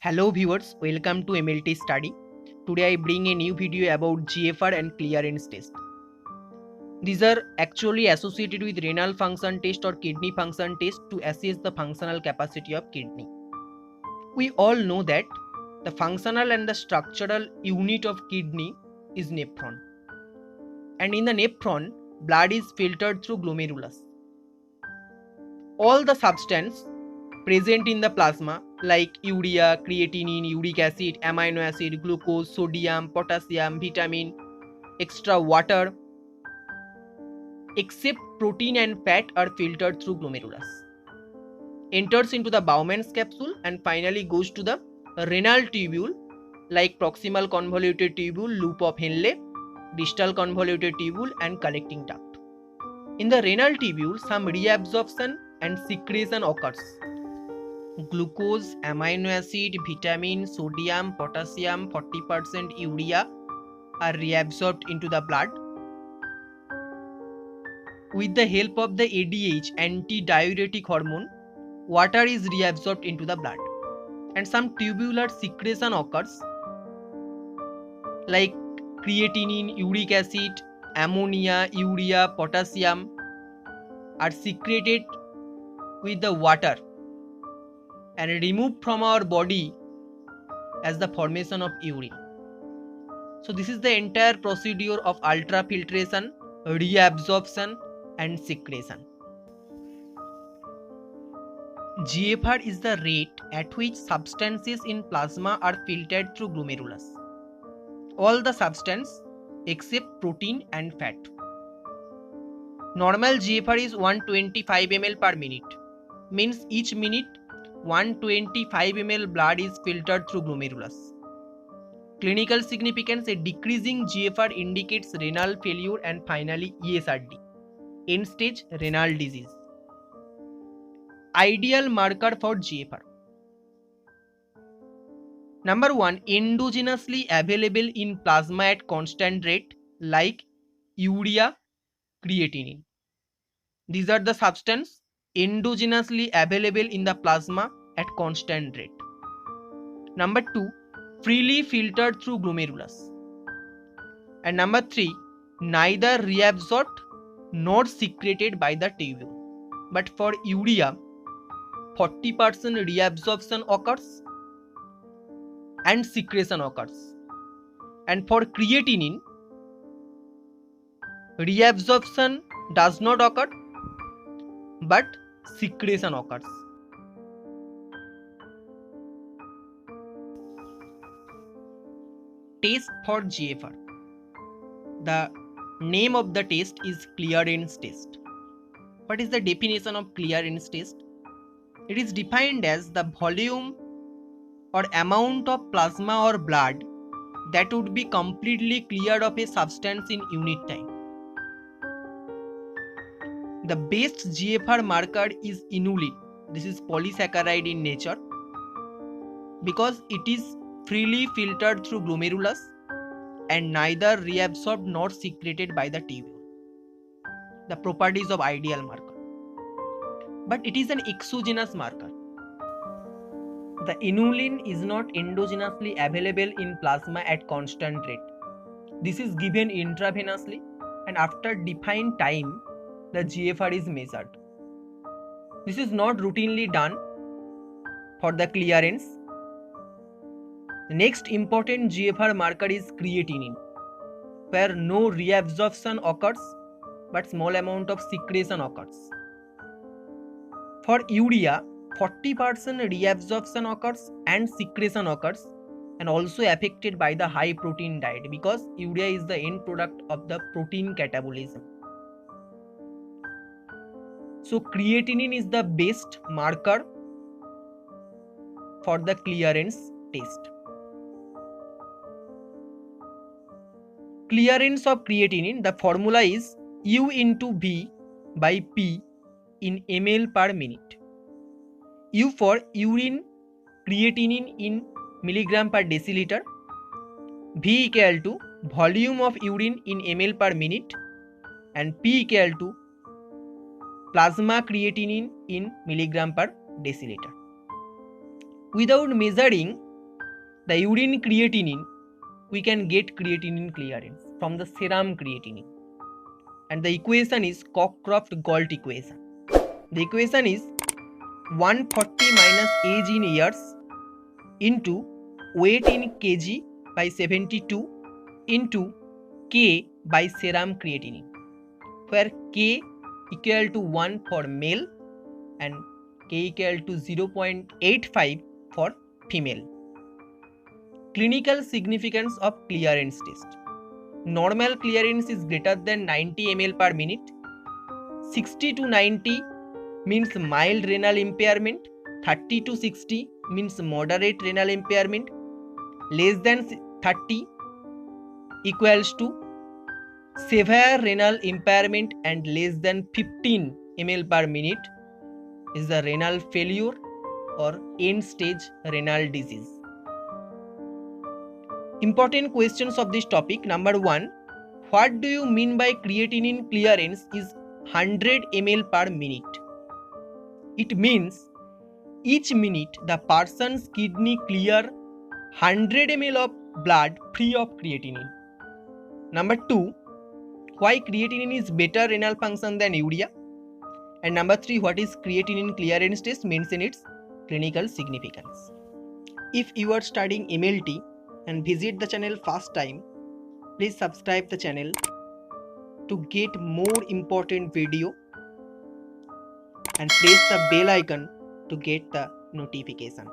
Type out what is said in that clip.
Hello viewers, welcome to MLT Study. Today I bring a new video about GFR and clearance test. These are actually associated with renal function test or kidney function test to assess the functional capacity of kidney. We all know that the functional and the structural unit of kidney is nephron. And in the nephron, blood is filtered through glomerulus. All the substance present in the plasma like urea, creatinine, uric acid, amino acid, glucose, sodium, potassium, vitamin, extra water, except protein and fat are filtered through glomerulus, enters into the Bowman's capsule and finally goes to the renal tubule like proximal convoluted tubule, loop of Henle, distal convoluted tubule and collecting duct. In the renal tubule, some reabsorption and secretion occurs. Glucose, amino acid, vitamin, sodium, potassium, 40% urea are reabsorbed into the blood. With the help of the ADH, antidiuretic hormone, water is reabsorbed into the blood. And some tubular secretion occurs like creatinine, uric acid, ammonia, urea, potassium are secreted with the water and removed from our body as the formation of urine. So this is the entire procedure of ultrafiltration, reabsorption and secretion. GFR is the rate at which substances in plasma are filtered through glomerulus. All the substance except protein and fat. Normal GFR is 125 ml per minute. Means each minute 125 ml blood is filtered through glomerulus. Clinical significance: a decreasing GFR indicates renal failure and finally ESRD, end stage renal disease. Ideal marker for GFR. Number 1, endogenously available in plasma at constant rate like urea, creatinine. These are the substances endogenously available in the plasma at constant rate. Number 2, freely filtered through glomerulus. And number 3, neither reabsorbed nor secreted by the tubule. But for urea, 40% reabsorption occurs and secretion occurs. And for creatinine, reabsorption does not occur but secretion occurs. Test for GFR. The name of the test is clearance test. What is the definition of clearance test? It is defined as the volume or amount of plasma or blood that would be completely cleared of a substance in unit time. The best GFR marker is inulin. This is polysaccharide in nature because it is freely filtered through glomerulus and neither reabsorbed nor secreted by the tubule. The properties of ideal marker. But it is an exogenous marker. The inulin is not endogenously available in plasma at constant rate. This is given intravenously and after defined time the GFR is measured. This is not routinely done for the clearance. The next important GFR marker is creatinine, where no reabsorption occurs but small amount of secretion occurs. For urea, 40% reabsorption occurs and secretion occurs and also affected by the high protein diet because urea is the end product of the protein catabolism. So creatinine is the best marker for the clearance test. Clearance of creatinine, the formula is U into V by P in ml per minute. U for urine creatinine in milligram per deciliter, V equal to volume of urine in ml per minute and P equal to plasma creatinine in milligram per deciliter. Without measuring the urine creatinine, we can get creatinine clearance from the serum creatinine. And the equation is Cockcroft-Gault equation. The equation is 140 minus age in years into weight in kg by 72 into K by serum creatinine, where K equal to 1 for male and K equal to 0.85 for female. Clinical significance of clearance test. Normal clearance is greater than 90 ml per minute. 60 to 90 means mild renal impairment. 30 to 60 means moderate renal impairment. Less than 30 equals to severe renal impairment, and less than 15 ml per minute is the renal failure or end stage renal disease. Important questions of this topic. Number 1, what do you mean by creatinine clearance is 100 ml per minute? It means each minute the person's kidney clear 100 ml of blood free of creatinine. Number 2, why creatinine is better renal function than urea? And number 3, what is creatinine clearance test? Mention its clinical significance. If you are studying MLT and visit the channel first time, please subscribe the channel to get more important video and press the bell icon to get the notification.